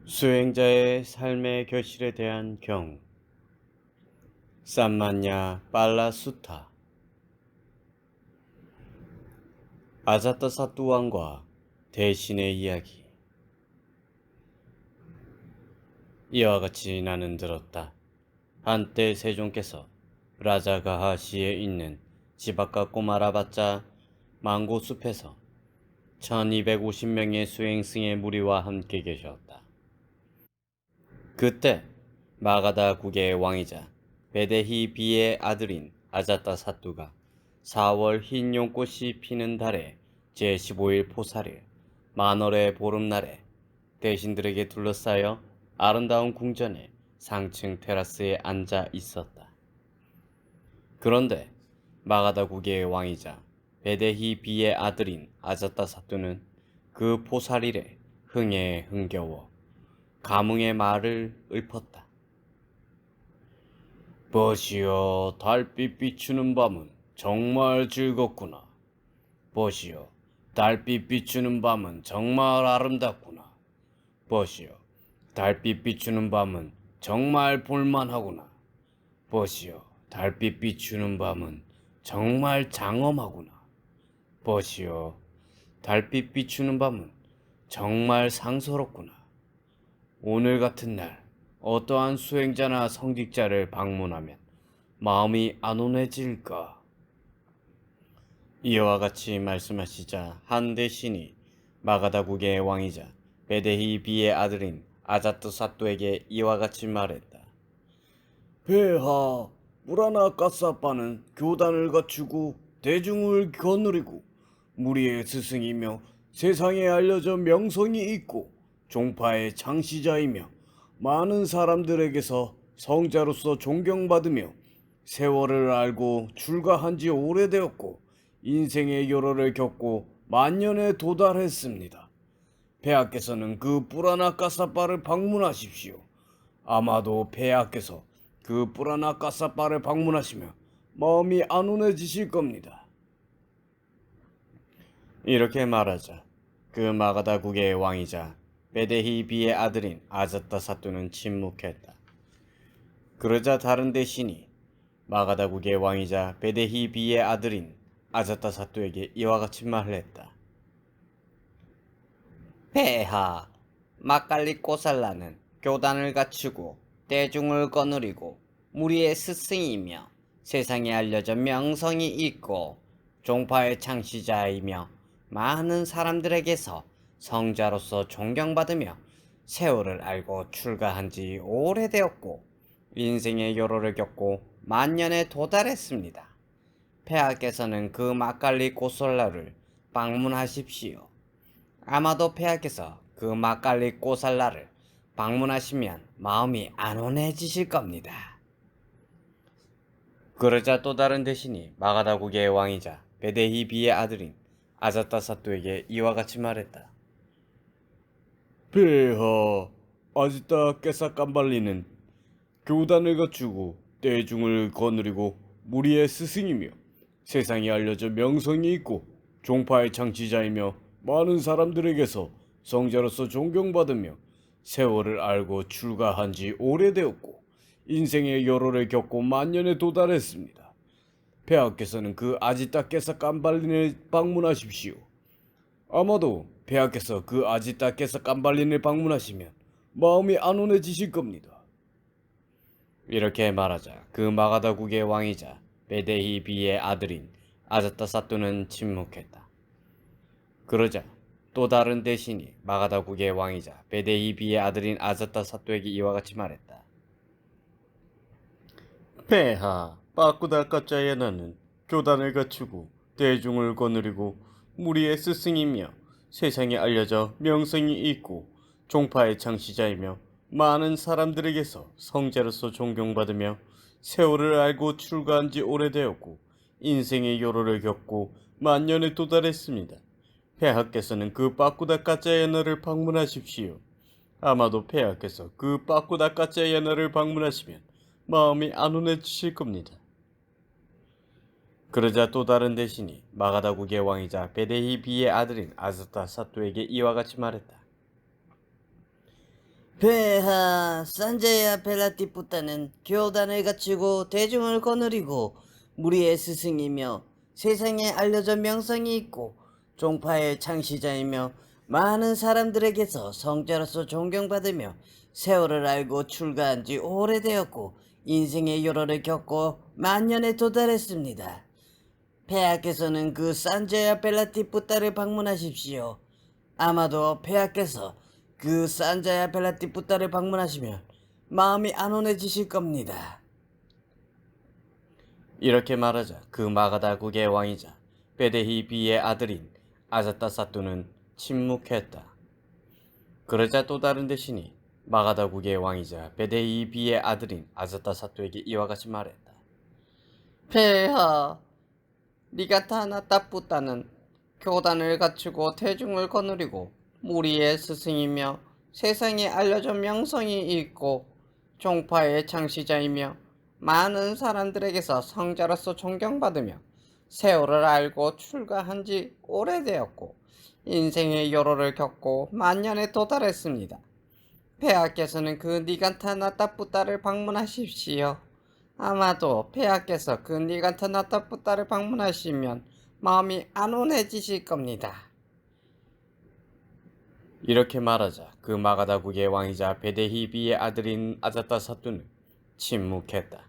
수행자의 삶의 결실에 대한 경우 삼만냐 빨라수타 아자타사뚜 왕과 대신의 이야기. 이와 같이 나는 들었다. 한때 세종께서 라자가하시에 있는 지바카 꼬마라봤자 망고숲에서 1250명의 수행승의 무리와 함께 계셨다. 그때 마가다 국의 왕이자 베데히 비의 아들인 아자타사뚜가 4월 흰 용꽃이 피는 달에 제15일 포사일 만월의 보름날에 대신들에게 둘러싸여 아름다운 궁전의 상층 테라스에 앉아 있었다. 그런데 마가다 국의 왕이자 베데히 비의 아들인 아자타사뚜는 그 포살일에 흥에 흥겨워 감흥의 말을 읊었다. 보시오, 달빛 비추는 밤은 정말 즐겁구나. 보시오, 달빛 비추는 밤은 정말 아름답구나. 보시오, 달빛 비추는 밤은 정말 볼만하구나. 보시오, 달빛 비추는 밤은 정말 장엄하구나. 보시오, 달빛 비추는 밤은 정말 상서롭구나. 오늘 같은 날 어떠한 수행자나 성직자를 방문하면 마음이 안온해질까? 이와 같이 말씀하시자 한 대신이 마가다국의 왕이자 베데히 비의 아들인 아자트사또에게 이와 같이 말했다. 폐하, 무라나 까사빠는 교단을 갖추고 대중을 거느리고 무리의 스승이며 세상에 알려져 명성이 있고 종파의 창시자이며 많은 사람들에게서 성자로서 존경받으며 세월을 알고 출가한 지 오래되었고 인생의 요로를 겪고 만년에 도달했습니다. 폐하께서는 그 뿌라나 까사빠를 방문하십시오. 아마도 폐하께서 그 뿌라나 까사빠를 방문하시며 마음이 안온해지실 겁니다. 이렇게 말하자 그 마가다국의 왕이자 베데히 비의 아들인 아자타사뚜는 침묵했다. 그러자 다른 대신이 마가다국의 왕이자 베데히 비의 아들인 아자타사뚜에게 이와 같이 말했다. 폐하, 막갈리 꼬살라는 교단을 갖추고 대중을 거느리고 무리의 스승이며 세상에 알려져 명성이 있고 종파의 창시자이며 많은 사람들에게서 성자로서 존경받으며 세월을 알고 출가한 지 오래되었고 인생의 요로를 겪고 만년에 도달했습니다. 폐하께서는 그 막갈리 꼬살라를 방문하십시오. 아마도 폐하께서 그 막갈리 꼬살라를 방문하시면 마음이 안온해지실 겁니다. 그러자 또 다른 대신이 마가다국의 왕이자 베데히 비의 아들인 아자타사뚜에게 이와 같이 말했다. 폐하, 아지타 깨사깜발리는 교단을 갖추고 대중을 거느리고 무리의 스승이며 세상에 알려져 명성이 있고 종파의 창시자이며 많은 사람들에게서 성자로서 존경받으며 세월을 알고 출가한 지 오래되었고 인생의 여로를 겪고 만년에 도달했습니다. 폐하께서는 그 아지타 깨사깜발린을 방문하십시오. 아마도 폐하께서 그 아지타 깨사깜발린을 방문하시면 마음이 안온해지실 겁니다. 이렇게 말하자 그 마가다국의 왕이자 베데히 비의 아들인 아자타사뚜는 침묵했다. 그러자 또 다른 대신이 마가다국의 왕이자 베데히 비의 아들인 아자타사뚜에게 이와 같이 말했다. 폐하, 빠꾸달까짜의 나는 교단을 갖추고 대중을 거느리고 무리의 스승이며 세상에 알려져 명성이 있고 종파의 창시자이며 많은 사람들에게서 성자로서 존경받으며 세월을 알고 출가한 지 오래되었고 인생의 요로를 겪고 만년에 도달했습니다. 폐하께서는 그 빠꾸다 까짜야나를 방문하십시오. 아마도 폐하께서 그 빠꾸다 까짜야나를 방문하시면 마음이 안온해지실 겁니다. 그러자 또 다른 대신이 마가다국의 왕이자 베데히 비의 아들인 아자타사뚜에게 이와 같이 말했다. 폐하 산자야 벨라티푸타는 교단을 갖추고 대중을 거느리고 무리의 스승이며 세상에 알려져 명성이 있고 종파의 창시자이며 많은 사람들에게서 성자로서 존경받으며 세월을 알고 출가한 지 오래되었고 인생의 요로를 겪고 만년에 도달했습니다. 폐하께서는 그 산자야 벨라티푸타를 방문하십시오. 아마도 폐하께서 그 산자야 벨라티푸타를 방문하시면 마음이 안온해지실 겁니다. 이렇게 말하자 그 마가다국의 왕이자 베데히 비의 아들인 아자타사뚜는 침묵했다. 그러자 또 다른 대신이 마가다국의 왕이자 베데히 비의 아들인 아자타사뚜에게 이와 같이 말했다. 폐하, 니가타나타푸타는 교단을 갖추고 대중을 거느리고 무리의 스승이며 세상에 알려져 명성이 있고 종파의 창시자이며 많은 사람들에게서 성자로서 존경받으며 세월을 알고 출가한 지 오래되었고 인생의 요로를 겪고 만년에 도달했습니다. 폐하께서는 그 니간타나타푸타를 방문하십시오. 아마도 폐하께서 그 니간타나타푸타를 방문하시면 마음이 안온해지실 겁니다. 이렇게 말하자 그 마가다국의 왕이자 베데히 비의 아들인 아자타사뚜는 침묵했다.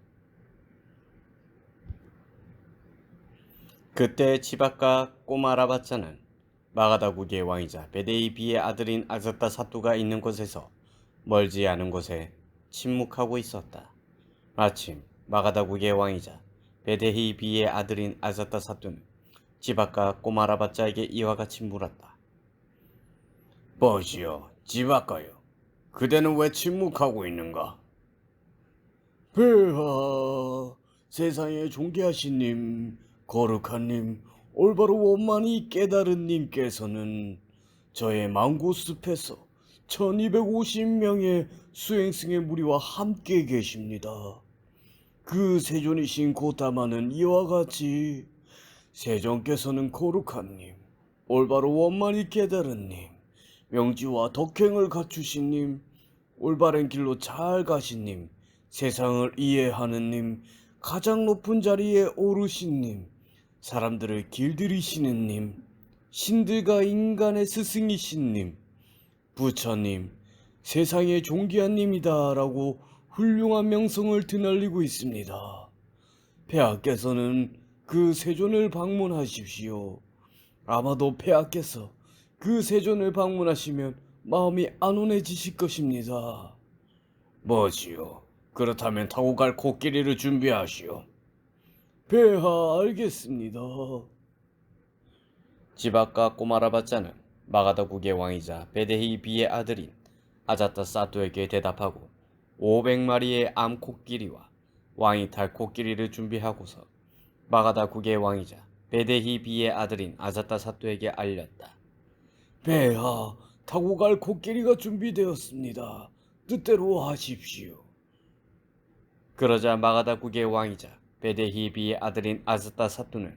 그때 지박과 꼬마라바짜는 마가다국의 왕이자 베데히 비의 아들인 아자타사뚜가 있는 곳에서 멀지 않은 곳에 침묵하고 있었다. 마침 마가다국의 왕이자 베데히 비의 아들인 아자타사뚜는 지박과 꼬마라바짜에게 이와 같이 물었다. 보시오, 지박가요. 그대는 왜 침묵하고 있는가? 폐하, 세상에 존귀하신 님, 거룩한 님, 올바로 원만히 깨달은 님께서는 저의 망고숲에서 1250명의 수행승의 무리와 함께 계십니다. 그 세존이신 고타마는 이와 같이 세존께서는 거룩한 님, 올바로 원만히 깨달은 님, 명지와 덕행을 갖추신 님, 올바른 길로 잘 가신 님, 세상을 이해하는 님, 가장 높은 자리에 오르신 님, 사람들을 길들이시는 님, 신들과 인간의 스승이신 님, 부처님, 세상의 존귀한 님이다라고 훌륭한 명성을 드날리고 있습니다. 폐하께서는 그 세존을 방문하십시오. 아마도 폐하께서 그 세존을 방문하시면 마음이 안온해지실 것입니다. 뭐지요? 그렇다면 타고 갈 코끼리를 준비하시오. 폐하, 알겠습니다. 지박과 꼬마라바짜는 마가다국의 왕이자 베데히 비의 아들인 아자타사뚜에게 대답하고 500마리의 암코끼리와 왕이 탈 코끼리를 준비하고서 마가다국의 왕이자 베데히 비의 아들인 아자타사뚜에게 알렸다. 폐하, 타고 갈 코끼리가 준비되었습니다. 뜻대로 하십시오. 그러자 마가다국의 왕이자 베데히 비의 아들인 아자타사뚜는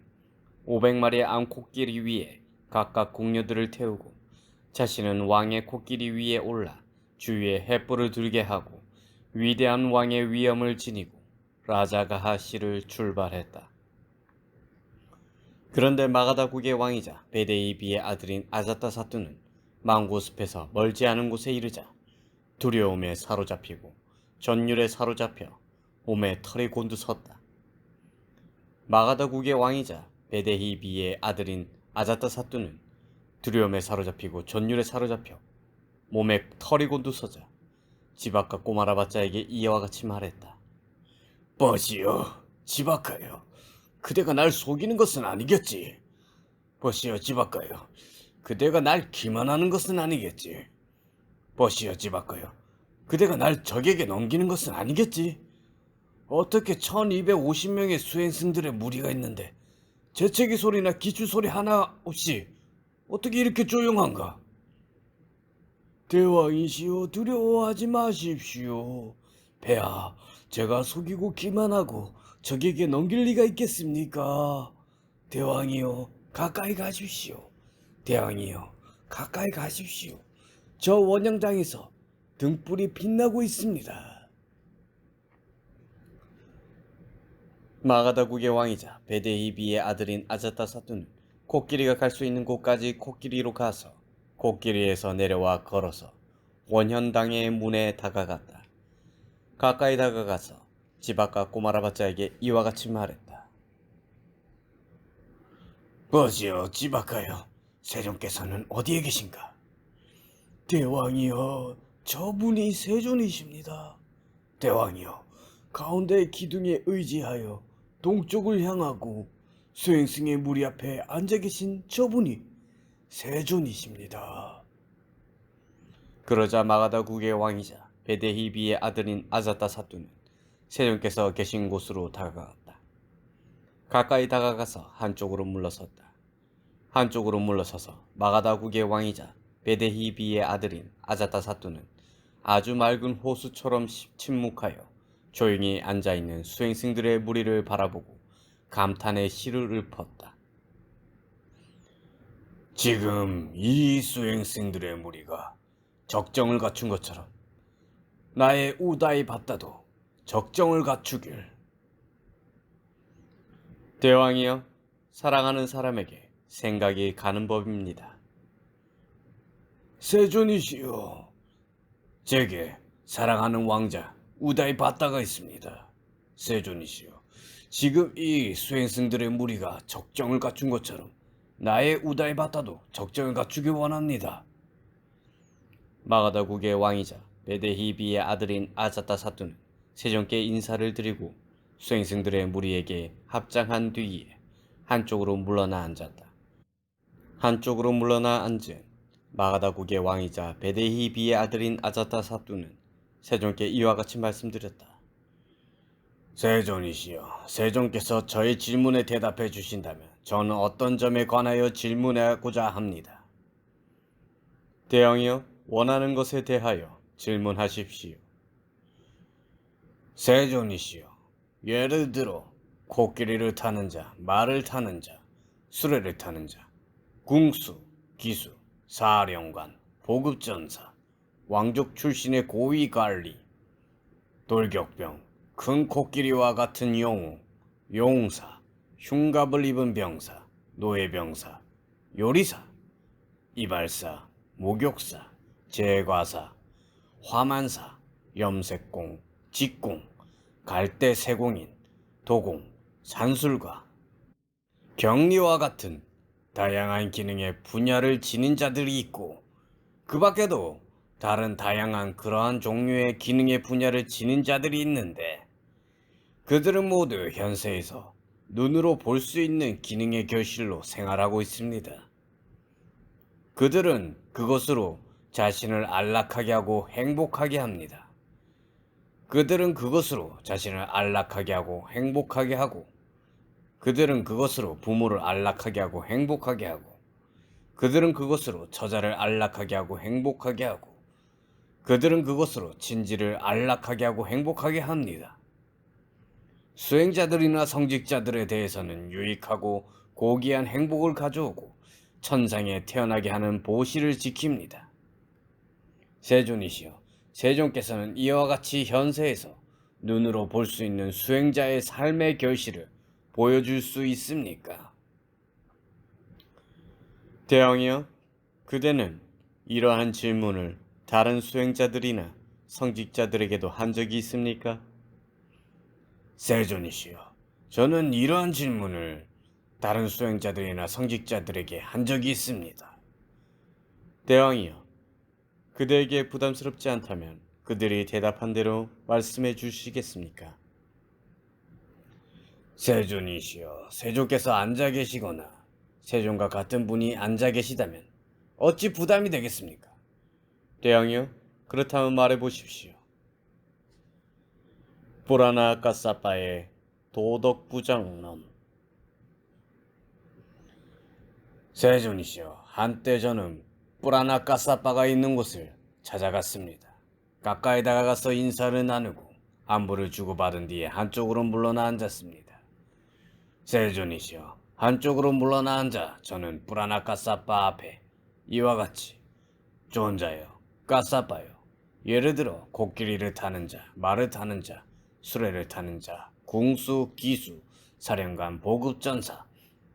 500마리의 암코끼리 위에 각각 공녀들을 태우고 자신은 왕의 코끼리 위에 올라 주위에 횃불을 들게 하고 위대한 왕의 위엄을 지니고 라자가하시를 출발했다. 그런데 마가다국의 왕이자 베데히 비의 아들인 아자타사뚜는 망고숲에서 멀지 않은 곳에 이르자 두려움에 사로잡히고 전율에 사로잡혀 몸에 털이 곤두섰다. 마가다국의 왕이자 베데히 비의 아들인 아자타사뚜는 두려움에 사로잡히고 전율에 사로잡혀 몸에 털이 곤두서자 지박과 꼬마라바짜에게 이와 같이 말했다. 보시오, 지박하여. 그대가 날 속이는 것은 아니겠지. 보시오, 지박하여. 그대가 날 기만하는 것은 아니겠지. 보시오, 지박하여. 그대가 날 적에게 넘기는 것은 아니겠지. 어떻게 1250명의 수행승들의 무리가 있는데 재채기 소리나 기추 소리 하나 없이 어떻게 이렇게 조용한가? 대왕이시오, 두려워하지 마십시오. 폐하, 제가 속이고 기만하고 적에게 넘길 리가 있겠습니까? 대왕이요, 가까이 가십시오. 대왕이요, 가까이 가십시오. 저 원영장에서 등불이 빛나고 있습니다. 마가다국의 왕이자 베데히비의 아들인 아자타사뚜는 코끼리가 갈 수 있는 곳까지 코끼리로 가서 코끼리에서 내려와 걸어서 원현당의 문에 다가갔다. 가까이 다가가서 집 아까 꼬마라바짜에게 이와 같이 말했다. 뭐지요, 집 아까요? 세종께서는 어디에 계신가? 대왕이여, 저분이 세존이십니다. 대왕이여, 가운데 기둥에 의지하여 동쪽을 향하고 수행승의 무리 앞에 앉아 계신 저분이 세존이십니다. 그러자 마가다국의 왕이자 베데히비의 아들인 아자타사뚜는 세종께서 계신 곳으로 다가갔다. 가까이 다가가서 한쪽으로 물러섰다. 한쪽으로 물러서서 마가다국의 왕이자 베데히비의 아들인 아자타사뚜는 아주 맑은 호수처럼 침묵하여 조용히 앉아있는 수행승들의 무리를 바라보고 감탄의 시를 읊었다. 지금 이 수행승들의 무리가 적정을 갖춘 것처럼 나의 우다이 받다도 적정을 갖추길. 대왕이여, 사랑하는 사람에게 생각이 가는 법입니다. 세존이시여, 제게 사랑하는 왕자 우다이 받다가 있습니다. 세존이시여, 지금 이 수행승들의 무리가 적정을 갖춘 것처럼 나의 우다이 받다도 적정을 갖추길 원합니다. 마가다국의 왕이자 베데히비의 아들인 아자타사뚜는 세종께 인사를 드리고 수행승들의 무리에게 합장한 뒤에 한쪽으로 물러나 앉았다. 한쪽으로 물러나 앉은 마가다국의 왕이자 베데히비의 아들인 아자타사뚜는 세종께 이와 같이 말씀드렸다. 세존이시여, 세종께서 저의 질문에 대답해 주신다면 저는 어떤 점에 관하여 질문하고자 합니다. 대왕이여, 원하는 것에 대하여 질문하십시오. 세존이시여, 예를 들어 코끼리를 타는 자, 말을 타는 자, 수레를 타는 자, 궁수, 기수, 사령관, 보급전사, 왕족 출신의 고위관리, 돌격병, 큰 코끼리와 같은 영웅, 용사, 흉갑을 입은 병사, 노예병사, 요리사, 이발사, 목욕사, 제과사, 화만사, 염색공, 직공, 갈대세공인, 도공, 산술가, 경리와 같은 다양한 기능의 분야를 지닌 자들이 있고 그 밖에도 다른 다양한 그러한 종류의 기능의 분야를 지닌 자들이 있는데 그들은 모두 현세에서 눈으로 볼 수 있는 기능의 결실로 생활하고 있습니다. 그들은 그것으로 자신을 안락하게 하고 행복하게 합니다. 그들은 그것으로 자신을 안락하게 하고 행복하게 하고 그들은 그것으로 부모를 안락하게 하고 행복하게 하고 그들은 그것으로 처자를 안락하게 하고 행복하게 하고 그들은 그것으로 친지를 안락하게 하고 행복하게 합니다. 수행자들이나 성직자들에 대해서는 유익하고 고귀한 행복을 가져오고 천상에 태어나게 하는 보시를 지킵니다. 세존이시여, 세종께서는 이와 같이 현세에서 눈으로 볼 수 있는 수행자의 삶의 결실을 보여줄 수 있습니까? 대왕이여, 그대는 이러한 질문을 다른 수행자들이나 성직자들에게도 한 적이 있습니까? 세존이시여, 저는 이러한 질문을 다른 수행자들이나 성직자들에게 한 적이 있습니다. 대왕이여, 그대에게 부담스럽지 않다면 그들이 대답한 대로 말씀해 주시겠습니까? 세존이시여, 세종께서 앉아 계시거나 세종과 같은 분이 앉아 계시다면 어찌 부담이 되겠습니까? 대왕이여, 그렇다면 말해 보십시오. 뿌라나 까사빠의 도덕부장론. 세존이시여, 한때 저는 뿌라나 까사빠가 있는 곳을 찾아갔습니다. 가까이 다가가서 인사를 나누고 안부를 주고받은 뒤에 한쪽으로 물러나 앉았습니다. 세존이시여, 한쪽으로 물러나 앉아 저는 뿌라나 까사빠 앞에 이와 같이 존자여, 까사빠여, 예를 들어 코끼리를 타는 자, 말을 타는 자, 수레를 타는 자, 궁수, 기수, 사령관, 보급전사,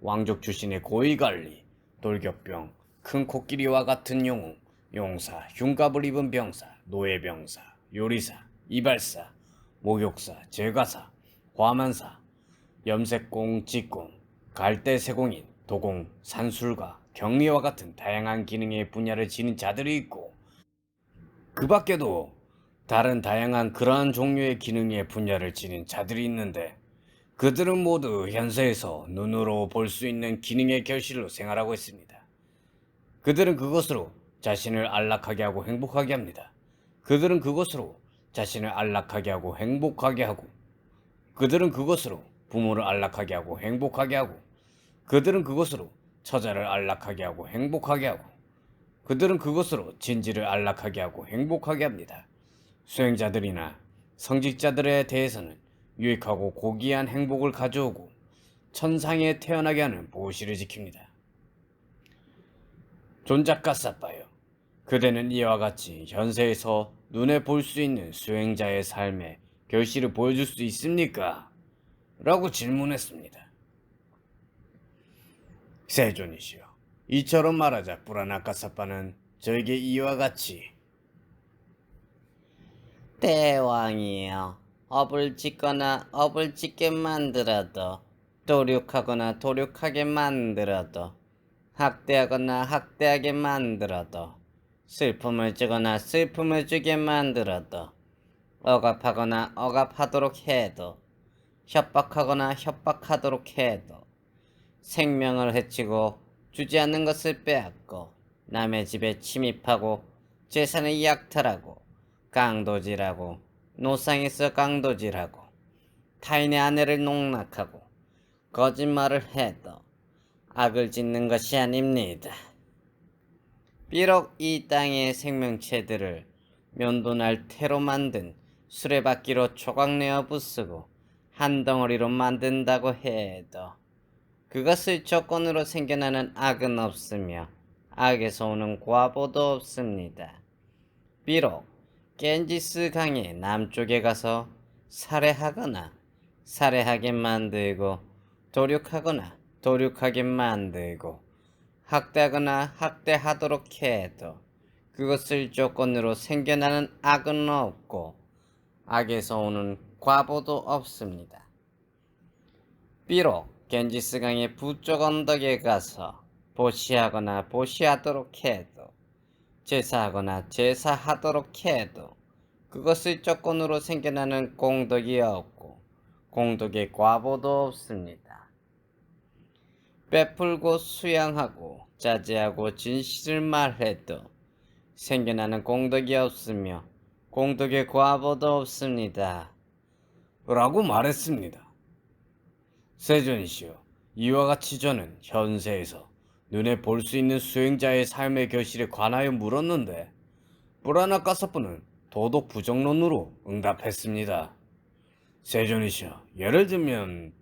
왕족 출신의 고위관리, 돌격병, 큰 코끼리와 같은 영웅, 용사, 흉갑을 입은 병사, 노예병사, 요리사, 이발사, 목욕사, 제과사, 화만사, 염색공, 직공, 갈대세공인, 도공, 산술가, 경리와 같은 다양한 기능의 분야를 지닌 자들이 있고, 그 밖에도 다른 다양한 그러한 종류의 기능의 분야를 지닌 자들이 있는데, 그들은 모두 현세에서 눈으로 볼 수 있는 기능의 결실로 생활하고 있습니다. 그들은 그것으로 자신을 안락하게 하고 행복하게 합니다. 그들은 그것으로 자신을 안락하게 하고 행복하게 하고, 그들은 그것으로 부모를 안락하게 하고 행복하게 하고, 그들은 그것으로 처자를 안락하게 하고 행복하게 하고, 그들은 그것으로 진지를 안락하게 하고 행복하게 합니다. 수행자들이나 성직자들에 대해서는 유익하고 고귀한 행복을 가져오고 천상에 태어나게 하는 보시를 지킵니다. 존작가 사빠요. 그대는 이와 같이 현세에서 눈에 볼 수 있는 수행자의 삶의 결실을 보여줄 수 있습니까? 라고 질문했습니다. 세존이시여, 이처럼 말하자 뿌라나카 사빠는 저에게 이와 같이 대왕이여, 업을 짓거나 업을 짓게 만들어도, 도륙하거나 도륙하게 만들어도, 학대하거나 학대하게 만들어도, 슬픔을 주거나 슬픔을 주게 만들어도, 억압하거나 억압하도록 해도, 협박하거나 협박하도록 해도, 생명을 해치고 주지 않는 것을 빼앗고, 남의 집에 침입하고 재산을 약탈하고, 강도질하고, 노상에서 강도질하고, 타인의 아내를 농락하고, 거짓말을 해도 악을 짓는 것이 아닙니다. 비록 이 땅의 생명체들을 면도날 태로 만든 수레바퀴로 조각내어 부수고 한 덩어리로 만든다고 해도 그것을 조건으로 생겨나는 악은 없으며 악에서 오는 과보도 없습니다. 비록 겐지스 강의 남쪽에 가서 살해하거나 살해하게 만들고, 도륙하거나 도륙하게 만들고, 학대하거나 학대하도록 해도 그것을 조건으로 생겨나는 악은 없고 악에서 오는 과보도 없습니다. 비록 겐지스 강의 북쪽 언덕에 가서 보시하거나 보시하도록 해도, 제사하거나 제사하도록 해도 그것을 조건으로 생겨나는 공덕이 없고 공덕의 과보도 없습니다. 베풀고 수양하고 자제하고 진실을 말해도 생겨나는 공덕이 없으며 공덕의 과보도 없습니다. 라고 말했습니다. 세존이시여, 이와 같이 저는 현세에서 눈에 볼 수 있는 수행자의 삶의 결실에 관하여 물었는데, 뿌라나카 사빠는 도덕 부정론으로 응답했습니다. 세존이시여, 예를 들면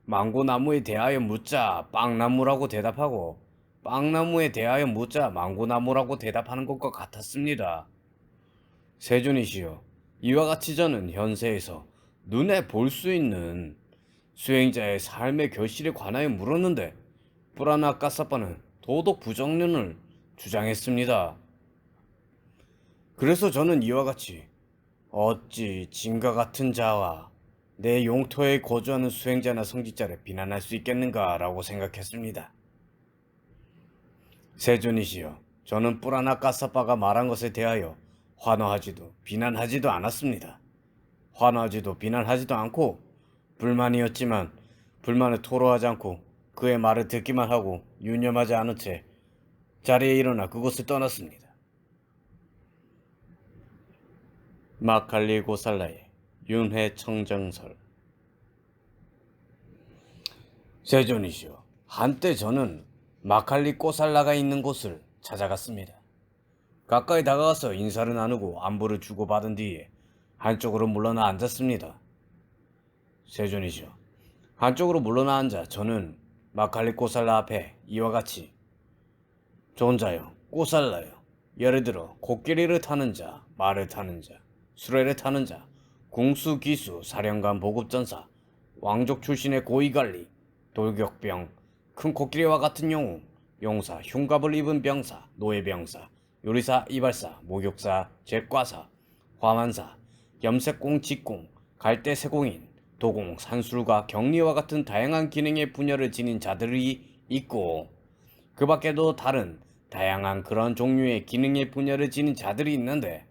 망고나무에 대하여 묻자 빵나무라고 대답하고, 빵나무에 대하여 묻자 망고나무라고 대답하는 것과 같았습니다. 세존이시여, 이와 같이 저는 현세에서 눈에 볼 수 있는 수행자의 삶의 결실에 관하여 물었는데, 뿌라나카 사빠는 도덕 부정론을 주장했습니다. 그래서 저는 이와 같이 어찌 진과 같은 자와 내 용토에 거주하는 수행자나 성직자를 비난할 수 있겠는가라고 생각했습니다. 세존이시여, 저는 뿌라나카 사빠가 말한 것에 대하여 환호하지도 비난하지도 않았습니다. 환호하지도 비난하지도 않고, 불만이었지만 불만을 토로하지 않고 그의 말을 듣기만 하고 유념하지 않은 채 자리에 일어나 그곳을 떠났습니다. 마칼리 고살라의 윤회 청정설. 세존이시여, 한때 저는 마칼리 꼬살라가 있는 곳을 찾아갔습니다. 가까이 다가가서 인사를 나누고 안부를 주고받은 뒤에 한쪽으로 물러나 앉았습니다. 세존이시여, 한쪽으로 물러나 앉아 저는 마칼리 꼬살라 앞에 이와 같이, 존자여, 꼬살라여, 예를 들어 코끼리를 타는 자, 말을 타는 자, 수레를 타는 자, 궁수, 기수, 사령관, 보급전사, 왕족 출신의 고위관리, 돌격병, 큰 코끼리와 같은 영웅, 용사, 흉갑을 입은 병사, 노예병사, 요리사, 이발사, 목욕사, 제과사, 화만사, 염색공, 직공, 갈대세공인, 도공, 산술가, 격리와 같은 다양한 기능의 분야를 지닌 자들이 있고 그 밖에도 다른 다양한 그런 종류의 기능의 분야를 지닌 자들이 있는데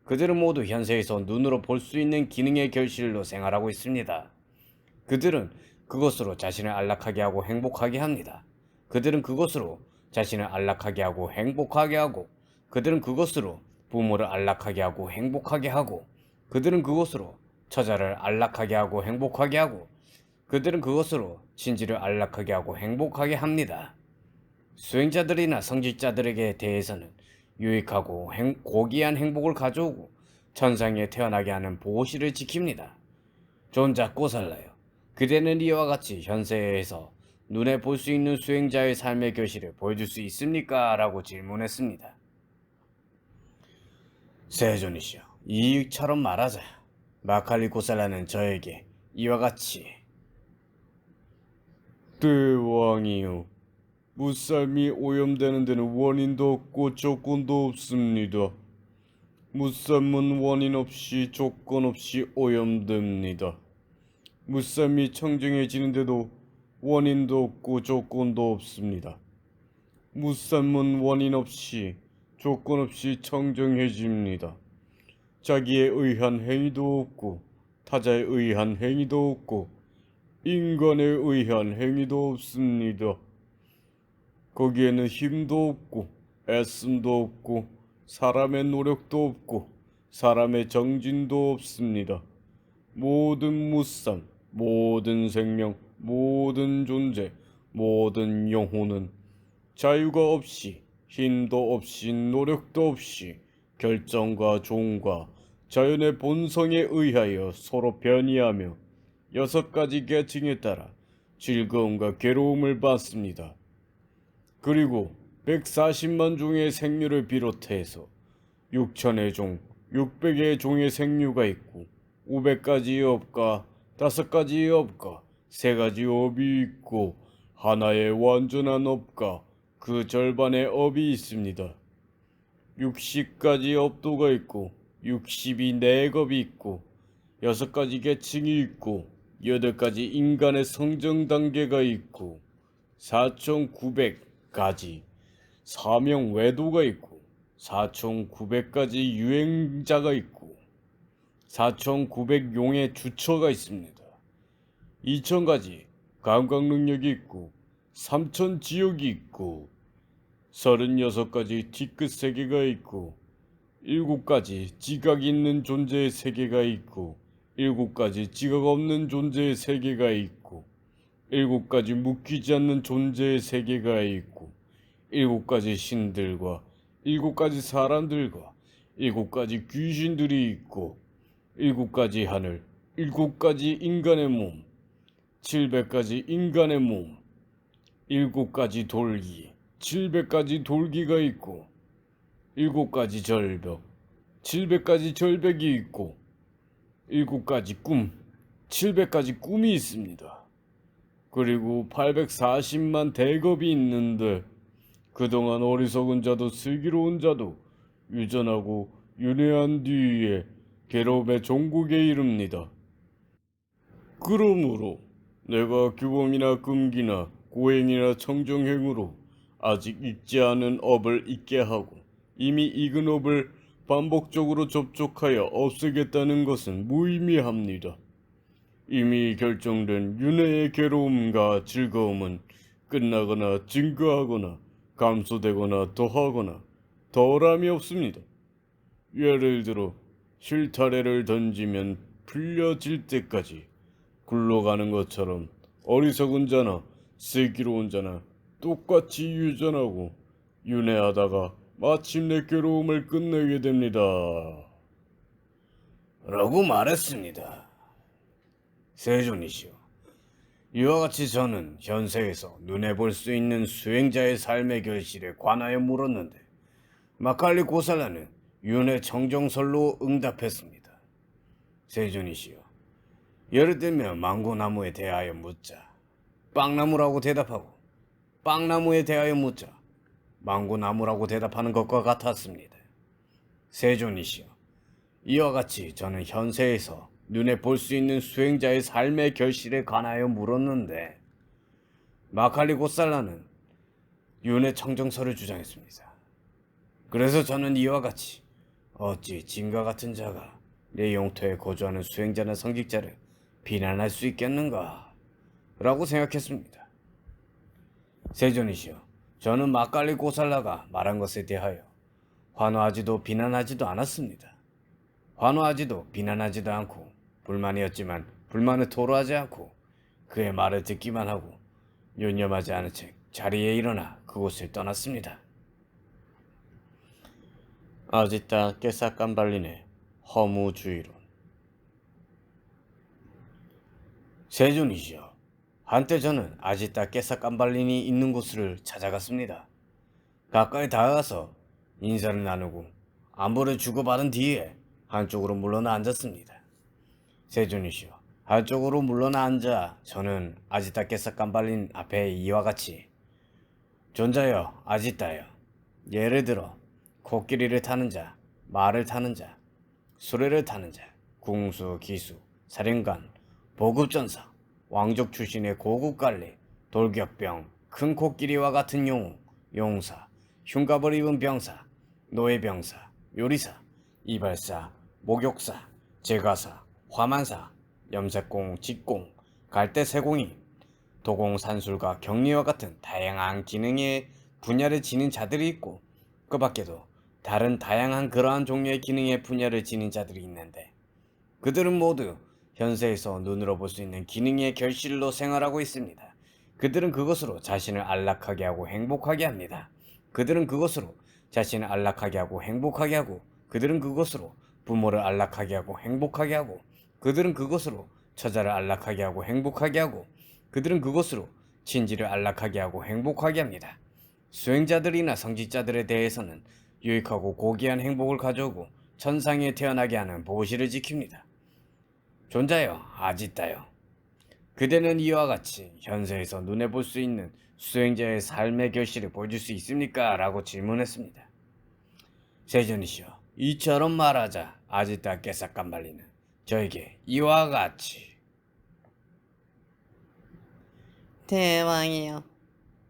그들은 모두 현세에서 눈으로 볼 수 있는 기능의 결실로 생활하고 있습니다. 그들은 그것으로 자신을 안락하게 하고 행복하게 합니다. 그들은 그것으로 자신을 안락하게 하고 행복하게 하고 그들은 그것으로 부모를 안락하게 하고 행복하게 하고 그들은 그것으로 처자를 안락하게 하고 행복하게 하고 그들은 그것으로 친지를 안락하게 하고 행복하게 합니다. 수행자들이나 성직자들에게 대해서는 유익하고 고귀한 행복을 가져오고 천상에 태어나게 하는 보호실을 지킵니다. 존잡고 살라요. 그대는 이와 같이 현세에서 눈에 볼 수 있는 수행자의 삶의 결실을 보여줄 수 있습니까? 라고 질문했습니다. 세존이시여, 이처럼 말하자. 마칼리 고살라는 저에게 이와 같이 대왕이요, 무삶이 오염되는 데는 원인도 없고 조건도 없습니다. 무쌈은 원인 없이 조건 없이 오염됩니다. 무쌈이 청정해지는데도 원인도 없고 조건도 없습니다. 무쌈은 원인 없이 조건 없이 청정해집니다. 자기에 의한 행위도 없고 타자에 의한 행위도 없고 인간에 의한 행위도 없습니다. 거기에는 힘도 없고 애씀도 없고 사람의 노력도 없고 사람의 정진도 없습니다. 모든 무쌈, 모든 생명, 모든 존재, 모든 영혼은 자유가 없이 힘도 없이 노력도 없이 결정과 종과 자연의 본성에 의하여 서로 변이하며 6가지 계층에 따라 즐거움과 괴로움을 받습니다. 그리고 140만 종의 생류를 비롯해서 6천의 종, 600의 종의 생류가 있고 500가지 업과 5가지 업과 3가지 업이 있고 하나의 완전한 업과 그 절반의 업이 있습니다. 60가지 업도가 있고 60이 내겁이 있고 6가지 계층이 있고 8가지 인간의 성정 단계가 있고 4,900가지 사명 외도가 있고 4,900가지 유행자가 있고 4,900용의 주처가 있습니다. 2,000가지 감각 능력이 있고 3,000지옥이 있고 36가지 뒤끝 세계가 있고 7가지 지각 있는 존재의 세계가 있고 7가지 지각 없는 존재의 세계가 있고 7가지 묶이지 않는 존재의 세계가 있고 7가지 신들과 7가지 사람들과 7가지 귀신들이 있고 7가지 하늘, 7가지 인간의 몸, 700가지 인간의 몸, 7가지 돌기, 700가지 돌기가 있고 7가지 절벽, 700가지 절벽이 있고 7가지 꿈, 700가지 꿈이 있습니다. 그리고 840만 대겁이 있는데 그동안 어리석은 자도 슬기로운 자도 유전하고 윤회한 뒤에 괴로움의 종국에 이릅니다. 그러므로 내가 규범이나 금기나 고행이나 청정행으로 아직 익지 않은 업을 익게 하고 이미 익은 업을 반복적으로 접촉하여 없애겠다는 것은 무의미합니다. 이미 결정된 윤회의 괴로움과 즐거움은 끝나거나 증가하거나 감소되거나 더하거나 덜함이 없습니다. 예를 들어 실타래를 던지면 풀려질 때까지 굴러가는 것처럼 어리석은 자나 슬기로운 자나 똑같이 유전하고 윤회하다가 마침내 괴로움을 끝내게 됩니다. 라고 말했습니다. 세존이시여, 이와 같이 저는 현세에서 눈에 볼 수 있는 수행자의 삶의 결실에 관하여 물었는데 마칼리 고살라는 윤의 청정설로 응답했습니다. 세존이시여, 예를 들면 망고나무에 대하여 묻자 빵나무라고 대답하고, 빵나무에 대하여 묻자 망고나무라고 대답하는 것과 같았습니다. 세존이시여, 이와 같이 저는 현세에서 눈에 볼 수 있는 수행자의 삶의 결실에 관하여 물었는데, 마칼리 고살라는 윤의 청정설을 주장했습니다. 그래서 저는 이와 같이 어찌 짐과 같은 자가 내 영토에 거주하는 수행자나 성직자를 비난할 수 있겠는가? 라고 생각했습니다. 세존이시여, 저는 마칼리 고살라가 말한 것에 대하여 환호하지도 비난하지도 않았습니다. 환호하지도 비난하지도 않고 불만이었지만 불만을 토로하지 않고 그의 말을 듣기만 하고 유념하지 않은 채 자리에 일어나 그곳을 떠났습니다. 아지타 깨사깜발린의 허무주의론. 세존이시여, 한때 저는 아지타 깨사깜발린이 있는 곳을 찾아갔습니다. 가까이 다가가서 인사를 나누고 안부를 주고받은 뒤에 한쪽으로 물러나 앉았습니다. 세존이시여, 한쪽으로 물러나 앉아 저는 아지타 깨사깜발린 앞에 이와 같이, 존자여 아지타여, 예를 들어 코끼리를 타는 자, 말을 타는 자, 수레를 타는 자, 궁수, 기수, 사령관, 보급전사, 왕족 출신의 고급관리, 돌격병, 큰 코끼리와 같은 영웅, 용사, 흉갑을 입은 병사, 노예병사, 요리사, 이발사, 목욕사, 제과사, 화만사, 염색공, 직공, 갈대세공인, 도공산술과 격리와 같은 다양한 기능의 분야를 지닌 자들이 있고, 그 밖에도 다른 다양한 그러한 종류의 기능의 분야를 지닌 자들이 있는데, 그들은 모두 현세에서 눈으로 볼 수 있는 기능의 결실로 생활하고 있습니다. 그들은 그것으로 자신을 안락하게 하고 행복하게 합니다. 그들은 그것으로 자신을 안락하게 하고 행복하게 하고, 그들은 그것으로 부모를 안락하게 하고 행복하게 하고, 그들은 그것으로 처자를 안락하게 하고 행복하게 하고, 그들은 그것으로 친지를 안락하게 하고 행복하게 합니다. 수행자들이나 성직자들에 대해서는 유익하고 고귀한 행복을 가져오고 천상에 태어나게 하는 보시를 지킵니다. 존자여 아지타여, 그대는 이와 같이 현세에서 눈에 볼 수 있는 수행자의 삶의 결실을 보여줄 수 있습니까? 라고 질문했습니다. 세존이시여, 이처럼 말하자 아지타 깨사깜발리는 저에게 이와 같이, 대왕이여,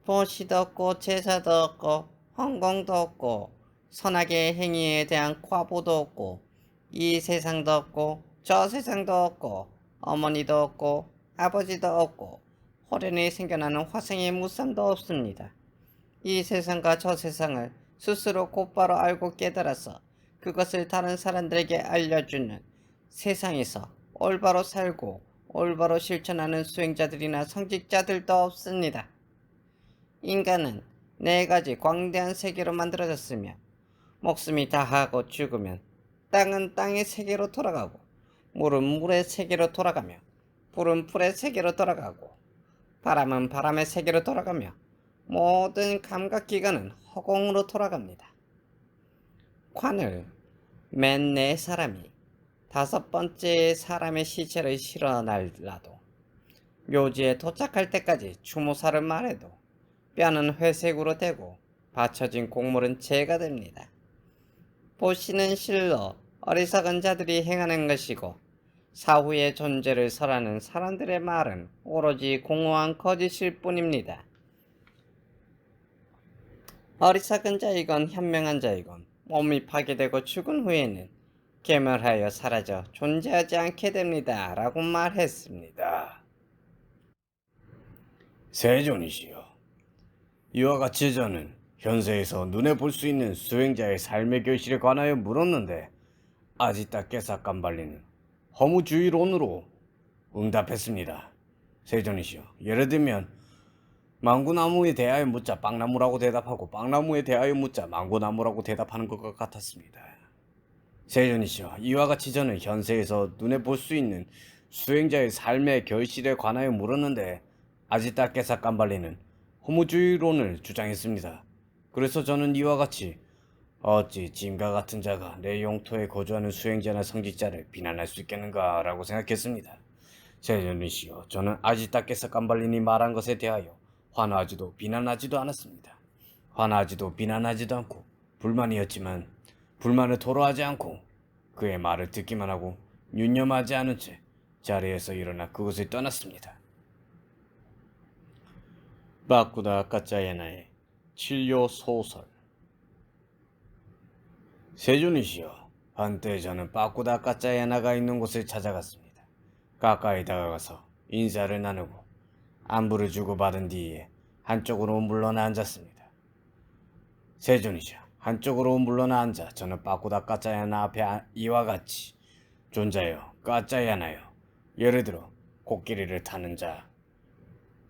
보시도 없고 제사도 없고 헌공도 없고 선악의 행위에 대한 과보도 없고 이 세상도 없고 저 세상도 없고 어머니도 없고 아버지도 없고 호련히 생겨나는 화생의 무쌍도 없습니다. 이 세상과 저 세상을 스스로 곧바로 알고 깨달아서 그것을 다른 사람들에게 알려주는, 세상에서 올바로 살고 올바로 실천하는 수행자들이나 성직자들도 없습니다. 인간은 네 가지 광대한 세계로 만들어졌으며, 목숨이 다하고 죽으면 땅은 땅의 세계로 돌아가고, 물은 물의 세계로 돌아가며, 불은 불의 세계로 돌아가고, 바람은 바람의 세계로 돌아가며, 모든 감각기관은 허공으로 돌아갑니다. 관을 맨 네 사람이 다섯 번째 사람의 시체를 실어 날라도, 묘지에 도착할 때까지 추모사를 말해도 뼈는 회색으로 되고 받쳐진 곡물은 재가 됩니다. 보시는 실로 어리석은 자들이 행하는 것이고, 사후의 존재를 설하는 사람들의 말은 오로지 공허한 거짓일 뿐입니다. 어리석은 자이건 현명한 자이건 몸이 파괴되고 죽은 후에는 괴멸하여 사라져 존재하지 않게 됩니다. 라고 말했습니다. 세존이시여, 이와 같이 저는 현세에서 눈에 볼 수 있는 수행자의 삶의 결실에 관하여 물었는데, 아지타 깨사깜발리는 허무주의론으로 응답했습니다. 세존이시여, 예를 들면 망고나무에 대하여 묻자 빵나무라고 대답하고, 빵나무에 대하여 묻자 망고나무라고 대답하는 것과 같았습니다. 세존이시여, 이와 같이 저는 현세에서 눈에 볼 수 있는 수행자의 삶의 결실에 관하여 물었는데, 아지타 깨사깜발리는 허무주의론을 주장했습니다. 그래서 저는 이와 같이 어찌 짐과 같은 자가 내 영토에 거주하는 수행자나 성직자를 비난할 수 있겠는가라고 생각했습니다. 세존이시여, 저는 아지타께서 깜발린이 말한 것에 대하여 화나하지도 비난하지도 않았습니다. 화나하지도 비난하지도 않고 불만이었지만 불만을 토로하지 않고 그의 말을 듣기만 하고 유념하지 않은 채 자리에서 일어나 그곳을 떠났습니다. 바쿠다 까짜야나의 진료 소설. 세존이시여, 한때 저는 바쿠다 까짜야나가 있는 곳을 찾아갔습니다. 가까이 다가가서 인사를 나누고 안부를 주고받은 뒤에 한쪽으로 물러나 앉았습니다. 세존이시여, 한쪽으로 물러나 앉아 저는 바쿠다 까짜야나 앞에 이와 같이 존자여, 까짜야나여, 예를 들어 코끼리를 타는 자,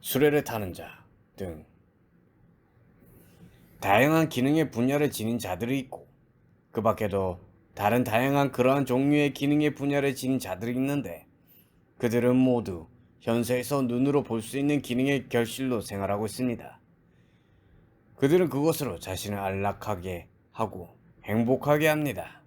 수레를 타는 자 등 다양한 기능의 분야를 지닌 자들이 있고 그 밖에도 다른 다양한 그러한 종류의 기능의 분야를 지닌 자들이 있는데 그들은 모두 현세에서 눈으로 볼 수 있는 기능의 결실로 생활하고 있습니다. 그들은 그것으로 자신을 안락하게 하고 행복하게 합니다.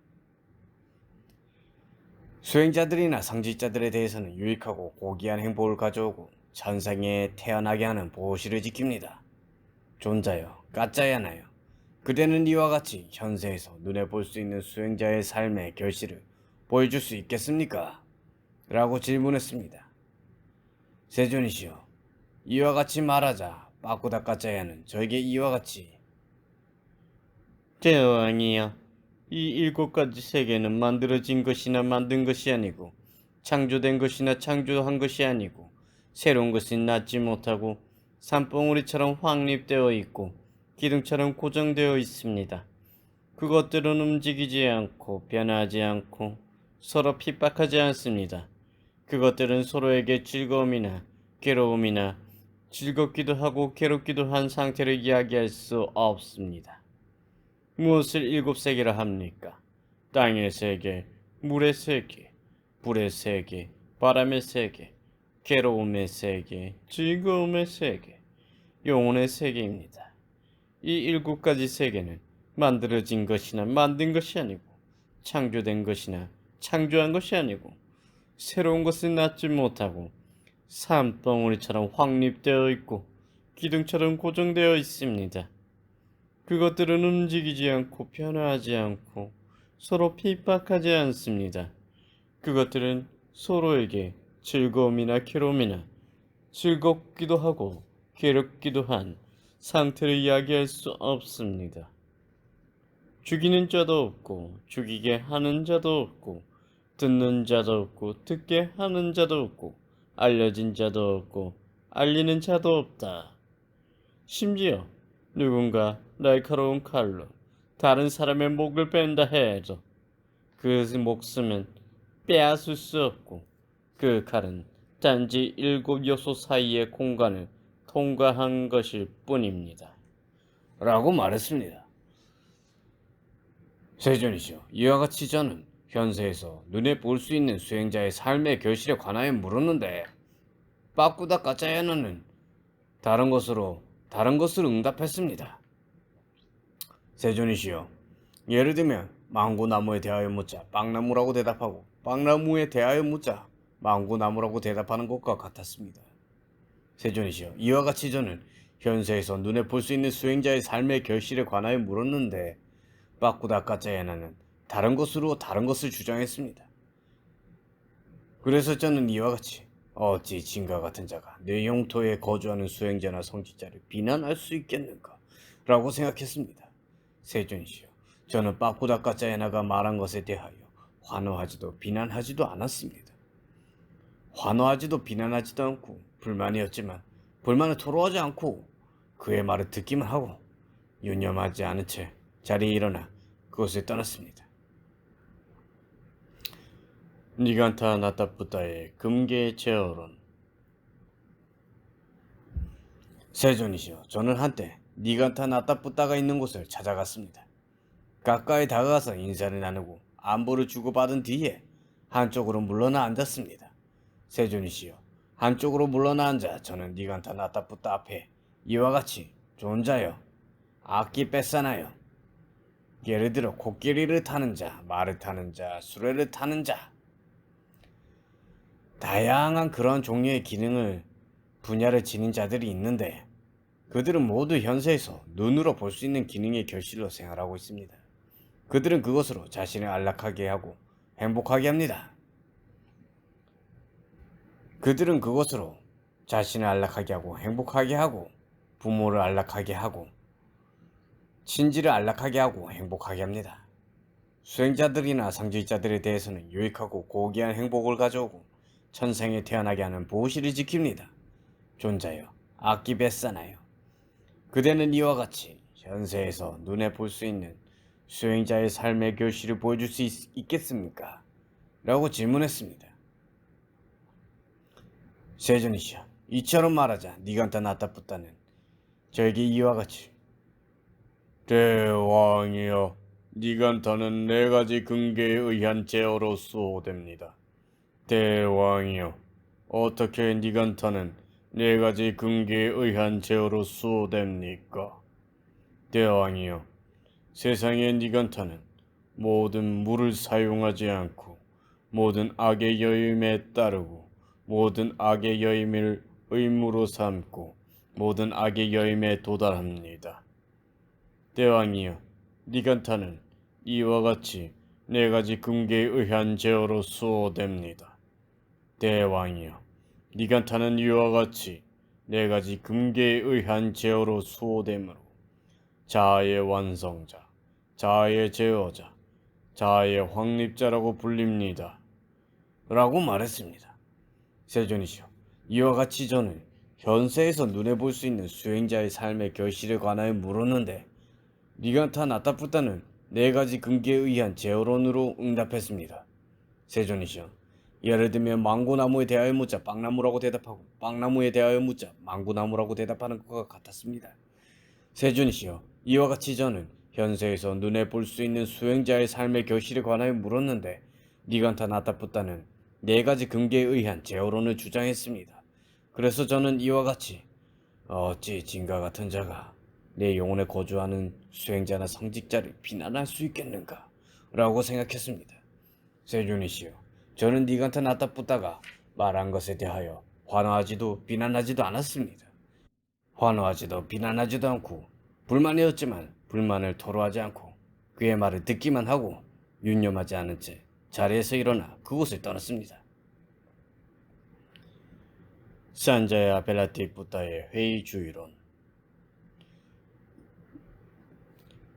수행자들이나 성직자들에 대해서는 유익하고 고귀한 행복을 가져오고 천상에 태어나게 하는 보시를 지킵니다. 존자여, 까짜야나여, 그대는 이와 같이 현세에서 눈에 볼 수 있는 수행자의 삶의 결실을 보여줄 수 있겠습니까? 라고 질문했습니다. 세존이시여, 이와 같이 말하자 바쿠다 까짜야는 저에게 이와 같이 제왕이여, 이 7가지 세계는 만들어진 것이나 만든 것이 아니고 창조된 것이나 창조한 것이 아니고 새로운 것이 낳지 못하고 산봉우리처럼 확립되어 있고 기둥처럼 고정되어 있습니다. 그것들은 움직이지 않고 변하지 않고 서로 핍박하지 않습니다. 그것들은 서로에게 즐거움이나 괴로움이나 즐겁기도 하고 괴롭기도 한 상태를 이야기할 수 없습니다. 무엇을 7세계라 합니까? 땅의 세계, 물의 세계, 불의 세계, 바람의 세계, 괴로움의 세계, 즐거움의 세계, 영혼의 세계입니다. 이 7가지 세계는 만들어진 것이나 만든 것이 아니고 창조된 것이나 창조한 것이 아니고 새로운 것을 낳지 못하고 산덩어리처럼 확립되어 있고 기둥처럼 고정되어 있습니다. 그것들은 움직이지 않고 변화하지 않고 서로 핍박하지 않습니다. 그것들은 서로에게 즐거움이나 괴로움이나 즐겁기도 하고 괴롭기도 한 상태를 이야기할 수 없습니다. 죽이는 자도 없고 죽이게 하는 자도 없고 듣는 자도 없고 듣게 하는 자도 없고 알려진 자도 없고 알리는 자도 없다. 심지어 누군가 날카로운 칼로 다른 사람의 목을 뺀다 해도 그 목숨은 빼앗을 수 없고 그 칼은 단지 7요소 사이의 공간을 통과한 것일 뿐입니다. 라고 말했습니다. 세존이시여, 이와 같이 저는 현세에서 눈에 볼 수 있는 수행자의 삶의 결실에 관하여 물었는데 바쿠다 까짜야나는 다른 것으로 응답했습니다. 세존이시여, 예를 들면 망고나무에 대하여 묻자 빵나무라고 대답하고 빵나무에 대하여 묻자 망고나무라고 대답하는 것과 같았습니다. 세존이시여, 이와 같이 저는 현세에서 눈에 볼 수 있는 수행자의 삶의 결실에 관하여 물었는데 바쿠다 까짜야나는 다른 것을 주장했습니다. 그래서 저는 이와 같이 어찌 진과 같은 자가 내 영토에 거주하는 수행자나 성직자를 비난할 수 있겠는가 라고 생각했습니다. 세존이시여, 저는 바쿠다 까짜야나가 말한 것에 대하여 환호하지도 비난하지도 않았습니다. 환호하지도 비난하지도 않고 불만이었지만 불만을 토로하지 않고 그의 말을 듣기만 하고 유념하지 않은 채 자리에 일어나 그곳을 떠났습니다. 니간타 나타부타의 금계 제어론. 세존이시여, 저는 한때 니간타 나타부타가 있는 곳을 찾아갔습니다. 가까이 다가가서 인사를 나누고 안부를 주고받은 뒤에 한쪽으로 물러나 앉았습니다. 세존이시여, 한쪽으로 물러나 앉아 저는 니간타 나타부타 앞에 이와 같이 존자여, 악기 뺏사나여, 예를 들어 코끼리를 타는 자, 말을 타는 자, 수레를 타는 자. 다양한 그런 종류의 기능을 분야를 지닌 자들이 있는데 그들은 모두 현세에서 눈으로 볼 수 있는 기능의 결실로 생활하고 있습니다. 그들은 그것으로 자신을 안락하게 하고 행복하게 합니다. 그들은 그것으로 자신을 안락하게 하고 행복하게 하고 부모를 안락하게 하고 친지를 안락하게 하고 행복하게 합니다. 수행자들이나 상주자들에 대해서는 유익하고 고귀한 행복을 가져오고 천생에 태어나게 하는 보시를 지킵니다. 존자여, 악기 뱃사나여. 그대는 이와 같이 현세에서 눈에 볼 수 있는 수행자의 삶의 결실을 보여줄 수 있겠습니까? 라고 질문했습니다. 세존이시여, 이처럼 말하자 니간타 나타뿌타는 저에게 이와 같이 대왕이여, 니간타는 네 가지 근계에 의한 제어로 수호됩니다. 대왕이여, 어떻게 니간타는 네 가지 근계에 의한 제어로 수호됩니까? 대왕이여, 세상의 니간타는 모든 물을 사용하지 않고 모든 악의 여임에 따르고 모든 악의 여임을 의무로 삼고 모든 악의 여임에 도달합니다. 대왕이여, 니간타는 이와 같이 네 가지 근계에 의한 제어로 수호됩니다. 대왕이여, 니간타는 이와 같이 네 가지 근계에 의한 제어로 수호되므로 자아의 완성자, 자아의 제어자, 자아의 확립자라고 불립니다. 라고 말했습니다. 세존이시여, 이와 같이 저는 현세에서 눈에 볼 수 있는 수행자의 삶의 결실에 관하여 물었는데 니간타 나타푸타는 네 가지 근계에 의한 제어론으로 응답했습니다. 세존이시여, 예를 들면 망고나무에 대하여 묻자 빵나무라고 대답하고 빵나무에 대하여 묻자 망고나무라고 대답하는 것과 같았습니다. 세존이시여, 이와 같이 저는 현세에서 눈에 볼 수 있는 수행자의 삶의 결실에 관하여 물었는데 니간타 나타푸타는 네 가지 근계에 의한 제어론을 주장했습니다. 그래서 저는 이와 같이 어찌 진과 같은 자가 내 영혼에 거주하는 수행자나 상직자를 비난할 수 있겠는가? 라고 생각했습니다. 세존이시여, 저는 니간타 나타푸타가 말한 것에 대하여 환호하지도 비난하지도 않았습니다. 환호하지도 비난하지도 않고 불만이었지만 불만을 토로하지 않고 그의 말을 듣기만 하고 윤념하지 않은 채 자리에서 일어나 그곳을 떠났습니다. 산자야 벨라티 부타의 회의 주의론.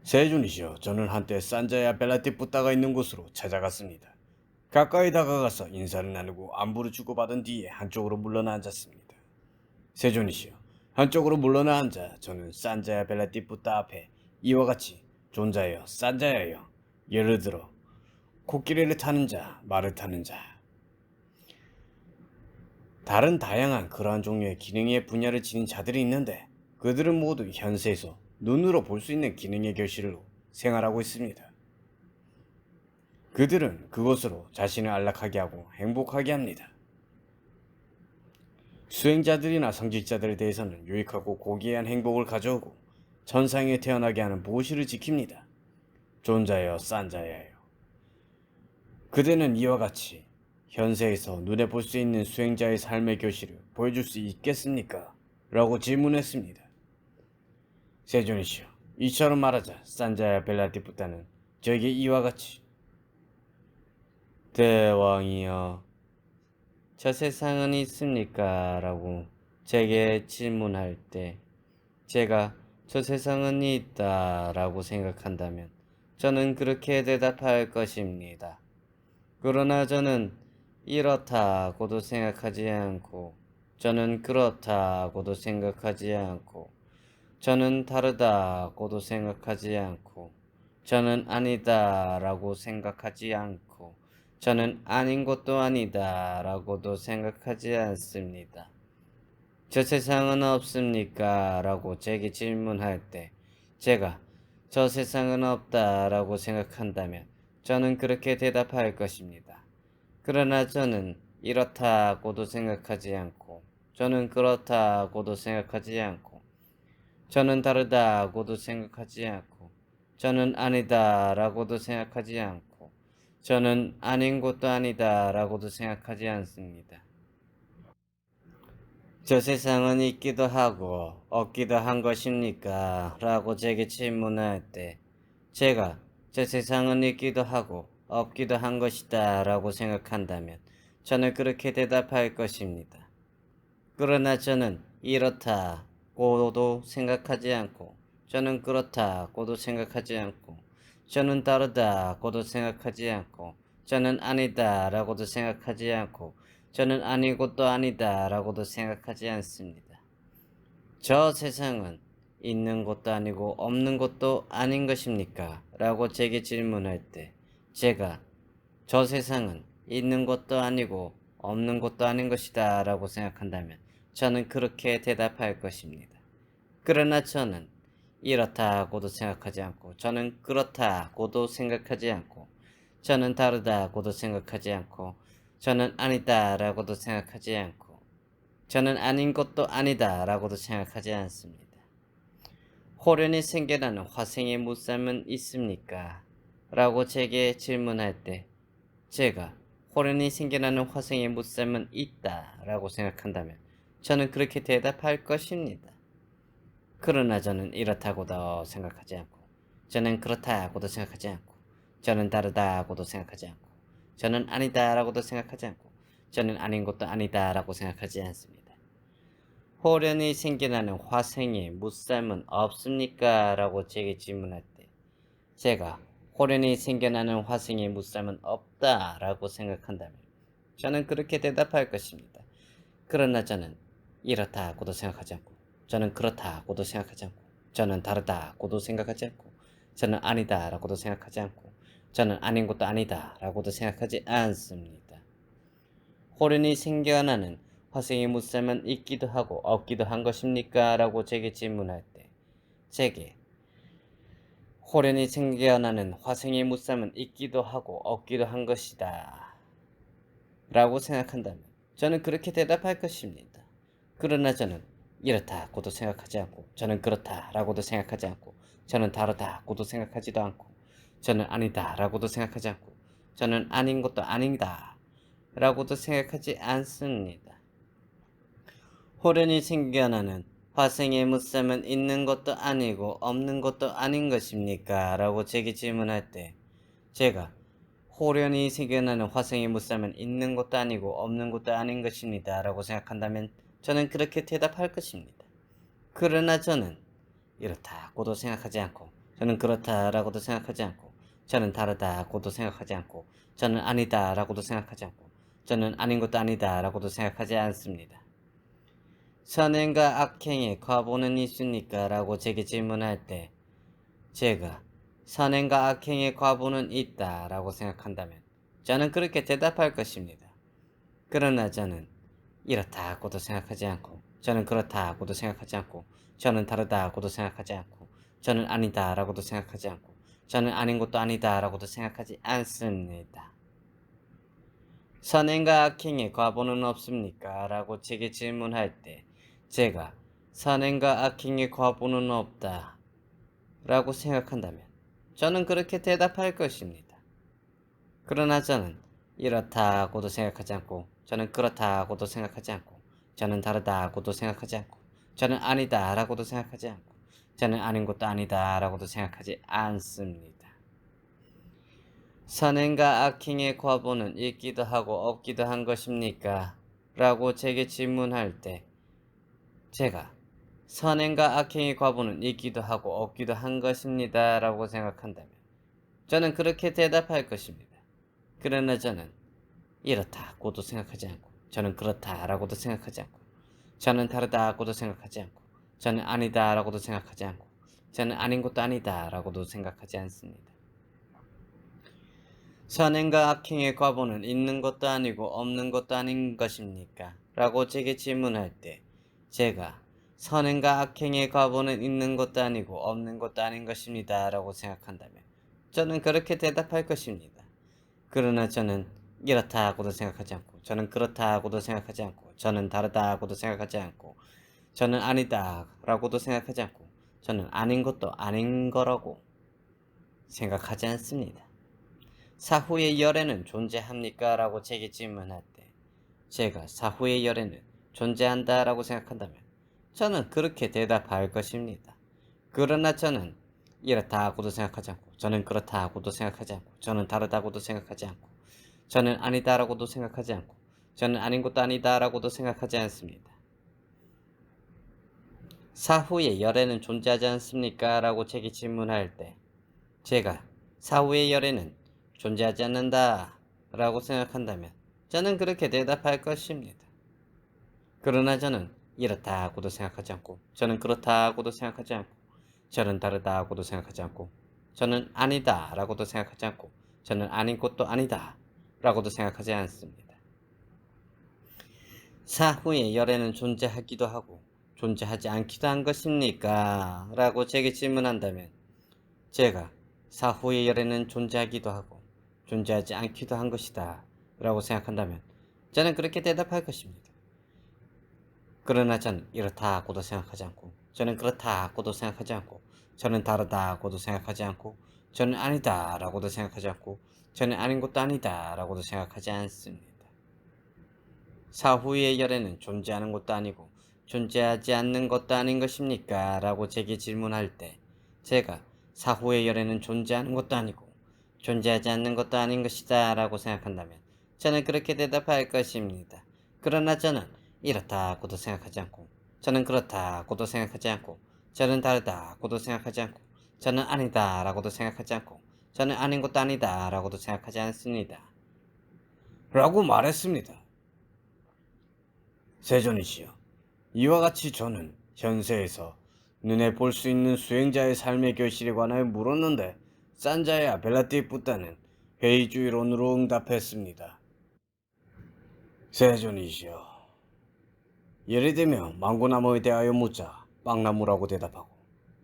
세존이시여, 저는 한때 산자야 벨라티 부타가 있는 곳으로 찾아갔습니다. 가까이 다가가서 인사를 나누고 안부를 주고받은 뒤에 한쪽으로 물러나 앉았습니다. 세존이시여, 한쪽으로 물러나 앉아 저는 산자야 벨라티 부타 앞에 이와 같이 존자여, 산자야여, 예를 들어 코끼리를 타는 자, 말을 타는 자, 다른 다양한 그러한 종류의 기능의 분야를 지닌 자들이 있는데 그들은 모두 현세에서 눈으로 볼 수 있는 기능의 결실로 생활하고 있습니다. 그들은 그것으로 자신을 안락하게 하고 행복하게 합니다. 수행자들이나 성직자들에 대해서는 유익하고 고귀한 행복을 가져오고 천상에 태어나게 하는 보시를 지킵니다. 존자여, 산자야여. 그대는 이와 같이 현세에서 눈에 볼 수 있는 수행자의 삶의 결실을 보여줄 수 있겠습니까? 라고 질문했습니다. 세존이시여, 이처럼 말하자 산자야 벨라티푸타는 저에게 이와 같이 대왕이여, 저 세상은 있습니까? 라고 제게 질문할 때 제가 저 세상은 있다 라고 생각한다면 저는 그렇게 대답할 것입니다. 그러나 저는 이렇다고도 생각하지 않고 저는 그렇다고도 생각하지 않고 저는 다르다고도 생각하지 않고 저는 아니다라고 생각하지 않고 저는 아닌 것도 아니다라고도 생각하지 않습니다. 저 세상은 없습니까? 라고 제게 질문할 때 제가 저 세상은 없다라고 생각한다면 저는 그렇게 대답할 것입니다. 그러나 저는 이렇다고도 생각하지 않고 저는 그렇다고도 생각하지 않고 저는 다르다고도 생각하지 않고 저는 아니다라고도 생각하지 않고 저는 아닌 것도 아니다라고도 생각하지 않습니다. 저 세상은 있기도 하고 없기도 한 것입니까? 라고 제게 질문할 때 제가 저 세상은 있기도 하고 없기도 한 것이다 라고 생각한다면 저는 그렇게 대답할 것입니다. 그러나 저는 이렇다고도 생각하지 않고 저는 그렇다고도 생각하지 않고 저는 다르다고도 생각하지 않고 저는 아니다라고도 생각하지 않고 저는 아니고 또 아니다라고도 생각하지 않습니다. 저 세상은 있는 것도 아니고 없는 것도 아닌 것입니까? 라고 제게 질문할 때 제가 저 세상은 있는 것도 아니고 없는 것도 아닌 것이다 라고 생각한다면 저는 그렇게 대답할 것입니다. 그러나 저는 이렇다고도 생각하지 않고 저는 그렇다고도 생각하지 않고 저는 다르다고도 생각하지 않고 저는 아니다라고도 생각하지 않고 저는 아닌 것도 아니다라고도 생각하지 않습니다. 호련히 생겨나는 화생의 무쌈은 있습니까? 라고 제게 질문할 때 제가 호련히 생겨나는 화생의 무쌈은 있다라고 생각한다면 저는 그렇게 대답할 것입니다. 그러나 저는 이렇다고도 생각하지 않고 저는 그렇다고도 생각하지 않고 저는 다르다고도 생각하지 않고 저는 아니다라고도 생각하지 않고 저는 아닌 것도 아니다라고 생각하지 않습니다. 호련히 생겨나는 화생의 무쌈은 없습니까? 라고 제게 질문할 때 제가 호련히 생겨나는 화생의 무쌈은 없다라고 생각한다면 저는 그렇게 대답할 것입니다. 그러나 저는 이렇다고도 생각하지 않고 저는 그렇다고도 생각하지 않고 저는 다르다고도 생각하지 않고 저는 아니다라고도 생각하지 않고 저는 아닌 것도 아니다라고도 생각하지 않습니다. 호련히 생겨나는 화생의 무쌈은 있기도 하고 없기도 한 것입니까? 라고 제게 질문할 때 제게 호련히 생겨나는 화생의 무쌈은 있기도 하고 없기도 한 것이다 라고 생각한다면 저는 그렇게 대답할 것입니다. 그러나 저는 이렇다고도 생각하지 않고 저는 그렇다라고도 생각하지 않고 저는 다르다고도 생각하지도 않고 저는 아니다라고도 생각하지 않고 저는 아닌 것도 아니다 라고도 생각하지 않습니다. 호련히 생겨나는 화생의 무쌈은 있는 것도 아니고 없는 것도 아닌 것입니까? 라고 제게 질문할 때 제가 호련히 생겨나는 화생의 무쌈은 있는 것도 아니고 없는 것도 아닌 것입니다. 라고 생각한다면 저는 그렇게 대답할 것입니다. 그러나 저는 이렇다고도 생각하지 않고 저는 그렇다라고도 생각하지 않고 저는 다르다고도 생각하지 않고 저는 아니다라고도 생각하지 않고 저는 아닌 것도 아니다라고도 생각하지 않습니다. 선행과 악행의 과보는 있습니까? 라고 제게 질문할 때 제가 선행과 악행의 과보는 있다 라고 생각한다면 저는 그렇게 대답할 것입니다. 그러나 저는 이렇다고도 생각하지 않고 저는 그렇다고도 생각하지 않고 저는 다르다고도 생각하지 않고 저는 아니다라고도 생각하지 않고 저는 아닌 것도 아니다라고도 생각하지 않습니다. 선행과 악행의 과보는 없습니까? 라고 제게 질문할 때 제가 선행과 악행의 과보는 없다 라고 생각한다면 저는 그렇게 대답할 것입니다. 그러나 저는 이렇다고도 생각하지 않고 저는 그렇다고도 생각하지 않고 저는 다르다고도 생각하지 않고 저는 아니다라고도 생각하지 않고 저는 아닌 것도 아니다라고도 생각하지 않습니다. 선행과 악행의 과보는 있기도 하고 없기도 한 것입니까? 라고 제게 질문할 때 제가 선행과 악행의 과보는 있기도 하고 없기도 한 것입니다. 라고 생각한다면 저는 그렇게 대답할 것입니다. 그러나 저는 이렇다고도 생각하지 않고 저는 그렇다라고도 생각하지 않고 저는 다르다고도 생각하지 않고 저는 아니다라고도 생각하지 않고 저는 아닌 것도 아니다라고도 생각하지 않습니다. 선행과 악행의 과보는 있는 것도 아니고 없는 것도 아닌 것입니까? 라고 제게 질문할 때 제가 선행과 악행의 과보는 있는 것도 아니고 없는 것도 아닌 것입니다. 라고 생각한다면 저는 그렇게 대답할 것입니다. 그러나 저는 이렇다고도 생각하지 않고 저는 그렇다고도 생각하지 않고 저는 다르다고도 생각하지 않고 저는 아니다라고도 생각하지 않고 저는 아닌 것도 아닌 거라고 생각하지 않습니다. 사후의 열애는 존재합니까? 라고 제게 질문할 때 제가 사후의 열애는 존재한다 라고 생각한다면 저는 그렇게 대답할 것입니다. 그러나 저는 이렇다 하고도 생각하지 않고 저는 그렇다 하고도 생각하지 않고 저는 다르다고도 생각하지 않고 저는 아니다라고도 생각하지 않고 저는 아닌 것도 아니다라고도 생각하지 않습니다. 사후의 열애는 존재하지 않습니까? 라고 제게 질문할 때 제가 사후의 열애는 존재하지 않는다 라고 생각한다면 저는 그렇게 대답할 것입니다. 그러나 저는 이렇다 하고도 생각하지 않고 저는 그렇다 하고도 생각하지 않고 저는 다르다 하고도 생각하지 않고 저는 아니다 라고도 생각하지 않고 저는 아닌 것도 아니다 라고도 생각하지 않습니다. 사후의 열애는 존재하기도 하고 존재하지 않기도 한 것입니까? 라고 제게 질문한다면 제가 사후의 열애는 존재하기도 하고 존재하지 않기도 한 것이다 라고 생각한다면 저는 그렇게 대답할 것입니다. 그러나 저는 이렇다 하고도 생각하지 않고 저는 그렇다 하고도 생각하지 않고 저는 다르다 하고도 생각하지 않고 저는 아니다 라고도 생각하지 않고 저는 아닌 것도 아니다 라고도 생각하지 않습니다. 사후의 열애는 존재하는 것도 아니고 존재하지 않는 것도 아닌 것입니까? 라고 제게 질문할 때 제가 사후의 열애는 존재하는 것도 아니고 존재하지 않는 것도 아닌 것이다 라고 생각한다면 저는 그렇게 대답할 것입니다. 그러나 저는 이렇다 하고도 생각하지 않고 저는 그렇다 하고도 생각하지 않고 저는 다르다 하고도 생각하지 않고 저는 아니다 라고도 생각하지 않고 저는 아닌 것도 아니다 라고도 생각하지 않습니다. 라고 말했습니다. 세존이시여, 이와 같이 저는 현세에서 눈에 볼 수 있는 수행자의 삶의 결실에 관하여 물었는데 산자야 벨라티푸타는 회의주의론으로 응답했습니다. 세존이시여, 예를 들면 망고나무에 대하여 묻자 빵나무라고 대답하고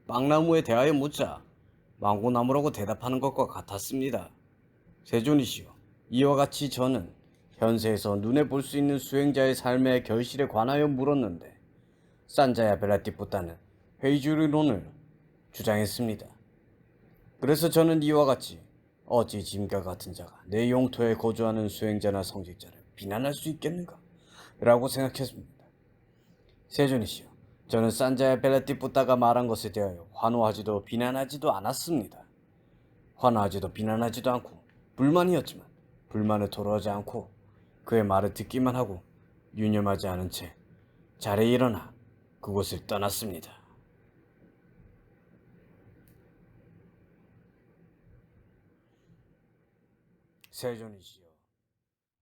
빵나무에 대하여 묻자 망고나무라고 대답하는 것과 같았습니다. 세존이시여, 이와 같이 저는 현세에서 눈에 볼 수 있는 수행자의 삶의 결실에 관하여 물었는데 산자야 벨라티푸타는 회의주의론을 주장했습니다. 그래서 저는 이와 같이 어찌 짐과 같은 자가 내 영토에 거주하는 수행자나 성직자를 비난할 수 있겠는가? 라고 생각했습니다. 세존이시여, 저는 산자야 벨라티푸타가 말한 것에 대하여 환호하지도 비난하지도 않았습니다. 환호하지도 비난하지도 않고 불만이었지만 불만을 토로하지 않고 그의 말을 듣기만 하고 유념하지 않은 채 자리에 일어나 그곳을 떠났습니다. 세존이시여,